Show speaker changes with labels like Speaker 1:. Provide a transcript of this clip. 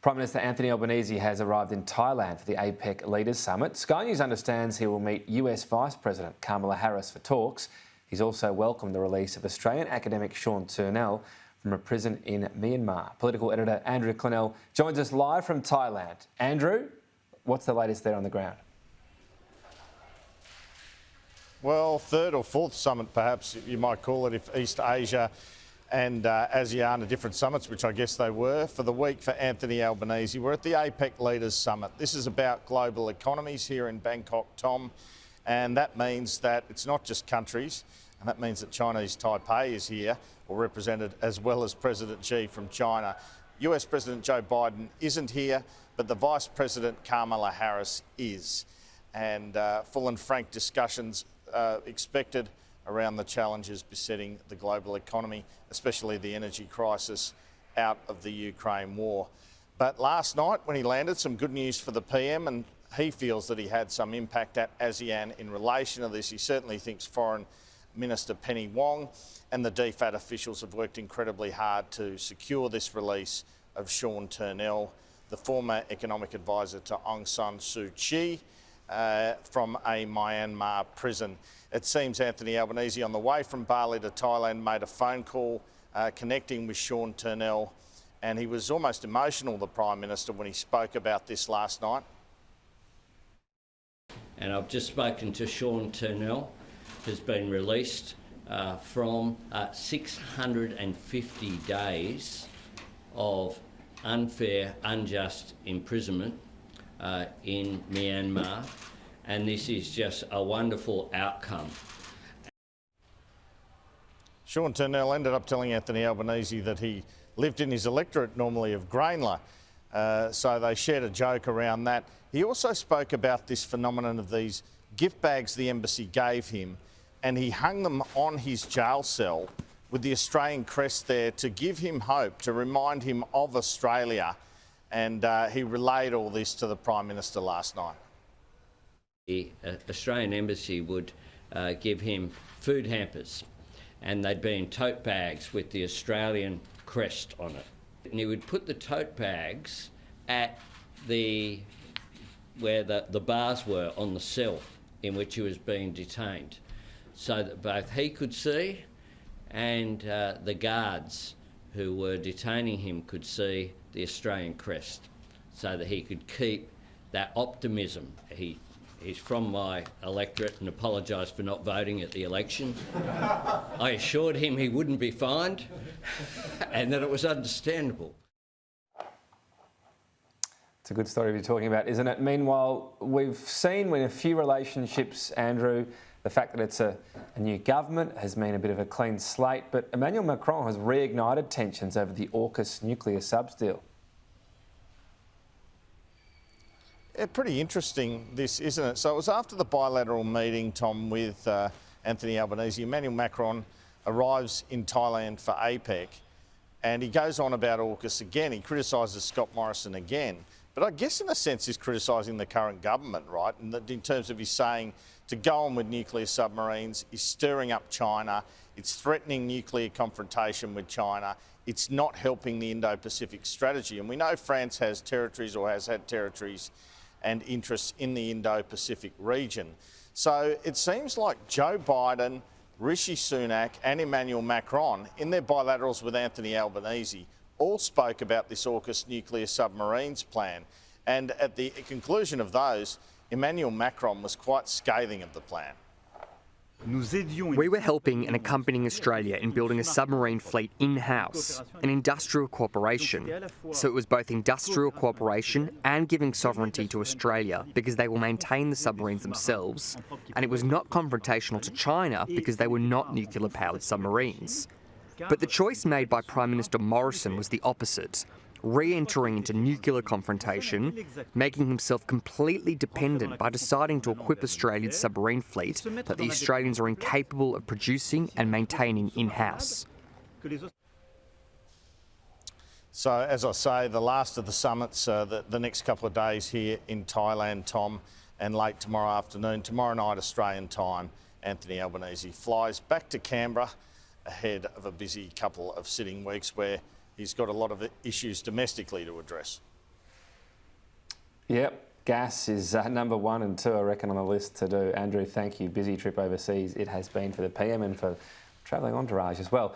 Speaker 1: Prime Minister Anthony Albanese has arrived in Thailand for the APEC Leaders Summit. Sky News understands he will meet US Vice President Kamala Harris for talks. He's also welcomed the release of Australian academic Sean Turnell from a prison in Myanmar. Political editor Andrew Clennell joins us live from Thailand. Andrew, what's the latest there on the ground?
Speaker 2: Well, third or fourth summit, perhaps you might call it, if East Asia and ASEAN are different summits, which I guess they were, for the week for Anthony Albanese. We're at the APEC Leaders Summit. This is about global economies here in Bangkok, Tom, and that means that it's not just countries, and that means that Chinese Taipei is here, or represented, as well as President Xi from China. US President Joe Biden isn't here, but the Vice President Kamala Harris is. And full and frank discussions expected around the challenges besetting the global economy, especially the energy crisis out of the Ukraine war. But last night when he landed, some good news for the PM, and he feels that he had some impact at ASEAN in relation to this. He certainly thinks Foreign Minister Penny Wong and the DFAT officials have worked incredibly hard to secure this release of Sean Turnell, the former economic advisor to Aung San Suu Kyi, from a Myanmar prison. It seems Anthony Albanese, on the way from Bali to Thailand, made a phone call connecting with Sean Turnell, and he was almost emotional, the Prime Minister, when he spoke about this last night.
Speaker 3: And I've just spoken to Sean Turnell, who's been released from 650 days of unfair, unjust imprisonment in Myanmar, and this is just a wonderful outcome.
Speaker 2: Sean Turnell ended up telling Anthony Albanese that he lived in his electorate normally of Grainler, so they shared a joke around that. He also spoke about this phenomenon of these gift bags the embassy gave him, and he hung them on his jail cell with the Australian crest there to give him hope, to remind him of Australia. And he relayed all this to the Prime Minister last night.
Speaker 3: The Australian Embassy would give him food hampers, and they'd be in tote bags with the Australian crest on it. And he would put the tote bags at where the bars were on the cell in which he was being detained, so that both he could see and the guards who were detaining him could see the Australian crest, so that he could keep that optimism. He's from my electorate and apologised for not voting at the election. I assured him he wouldn't be fined and that it was understandable.
Speaker 1: It's a good story to be talking about, isn't it? Meanwhile, we've seen in a few relationships, Andrew, the fact that it's a new government has meant a bit of a clean slate, but Emmanuel Macron has reignited tensions over the AUKUS nuclear subs deal.
Speaker 2: Yeah, pretty interesting this, isn't it? So it was after the bilateral meeting, Tom, with Anthony Albanese. Emmanuel Macron arrives in Thailand for APEC, and he goes on about AUKUS again. He criticises Scott Morrison again. But I guess in a sense he's criticising the current government, right? In terms of he's saying to go on with nuclear submarines, is stirring up China, it's threatening nuclear confrontation with China, it's not helping the Indo-Pacific strategy. And we know France has territories, or has had territories and interests in the Indo-Pacific region. So it seems like Joe Biden, Rishi Sunak and Emmanuel Macron, in their bilaterals with Anthony Albanese, all spoke about this AUKUS nuclear submarines plan. And at the conclusion of those, Emmanuel Macron was quite scathing of the plan.
Speaker 4: We were helping and accompanying Australia in building a submarine fleet in-house, an industrial cooperation. So it was both industrial cooperation and giving sovereignty to Australia because they will maintain the submarines themselves. And it was not confrontational to China because they were not nuclear-powered submarines. But the choice made by Prime Minister Morrison was the opposite, re-entering into nuclear confrontation, making himself completely dependent by deciding to equip Australia's submarine fleet that the Australians are incapable of producing and maintaining in-house.
Speaker 2: So, as I say, the last of the summits, the next couple of days here in Thailand, Tom, and late tomorrow afternoon. Tomorrow night, Australian time, Anthony Albanese flies back to Canberra ahead of a busy couple of sitting weeks where he's got a lot of issues domestically to address.
Speaker 1: Yep, gas is number 1 and 2, I reckon, on the list to do. Andrew, thank you. Busy trip overseas it has been for the PM and for travelling entourage as well.